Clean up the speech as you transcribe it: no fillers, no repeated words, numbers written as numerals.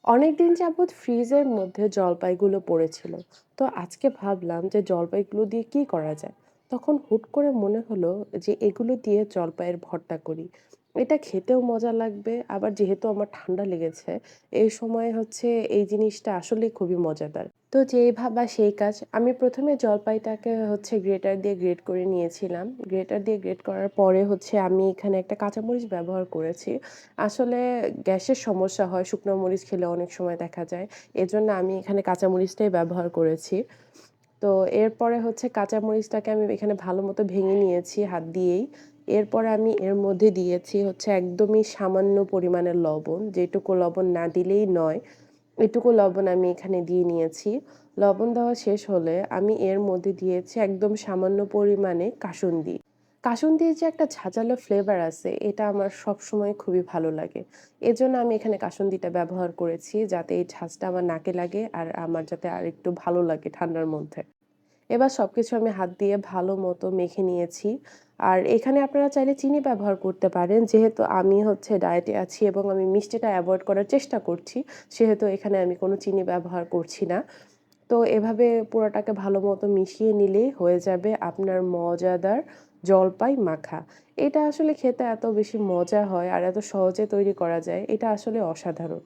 অনেকদিন যাবৎ ফ্রিজের মধ্যে জলপাইগুলো পড়েছিল। তো আজকে ভাবলাম যে জলপাইগুলো দিয়ে কি করা যায়? তখন হুট করে মনে হলো যে এগুলো দিয়ে জলপাইয়ের ভর্তা করি। এটা খেতেও মজা লাগবে, আবার যেহেতু আমার ঠান্ডা লেগেছে, এই সময় হচ্ছে এই জিনিসটা আসলেই খুবই মজাদার। তো যেই ভাবা সেই কাজ। আমি ১ম এ জলপাইটাকে হচ্ছে গ্রেটার দিয়ে গ্রেট করে নিয়েছিলাম। গ্রেটার দিয়ে গ্রেট করার পরে হচ্ছে আমি এখানে একটা কাঁচামরিচ ব্যবহার করেছি। আসলে গ্যাসের সমস্যা হয় শুকনো মরিচ খেলে অনেক সময় দেখা যায়। এজন্য আমি এখানে কাঁচামরিচটাই ব্যবহার করেছি। তো এরপরে হচ্ছে কাঁচামরিচটাকে আমি এখানে ভালোমতো ভেঙে নিয়েছি হাত দিয়েই। এরপরে আমি এর মধ্যে দিয়েছি হচ্ছে একদমই সামান্য পরিমাণের লবণ, যেটুকু লবণ না দিলেই নয়। এটুকু লবণ আমি এখানে দিয়ে নিয়েছি। লবণ দেওয়া শেষ হলে আমি এর মধ্যে দিয়েছি একদম সামান্য পরিমাণে কাসুন্দি। কাসুন্দির যে একটা ঝাঁঝালো ফ্লেভার আছে, এটা আমার সবসময় খুবই ভালো লাগে। এজন্য আমি এখানে কাসুন্দিটা ব্যবহার করেছি, যাতে এই ঝাঁজটা আমার নাকে লাগে আর আমার যাতে আরেকটু ভালো লাগে ঠান্ডার মধ্যে। এবার সবকিছু আমি হাত দিয়ে ভালোমতো মেখে নিয়েছি। আর এখানে আপনারা চাইলে চিনি ব্যবহার করতে পারেন। যেহেতু আমি হচ্ছে ডায়েটে আছি এবং আমি মিষ্টিটা এভয়েড করার চেষ্টা করছি, সেহেতু এখানে আমি কোনো চিনি ব্যবহার করছি না। তো এভাবে পুরাটাকে ভালোমতো মিশিয়ে নিলেই হয়ে যাবে আপনার মজাদার জলপাই মাখা। এটা আসলে খেতে এত বেশি মজা হয় আর এত সহজে তৈরি করা যায়, এটা আসলে অসাধারণ।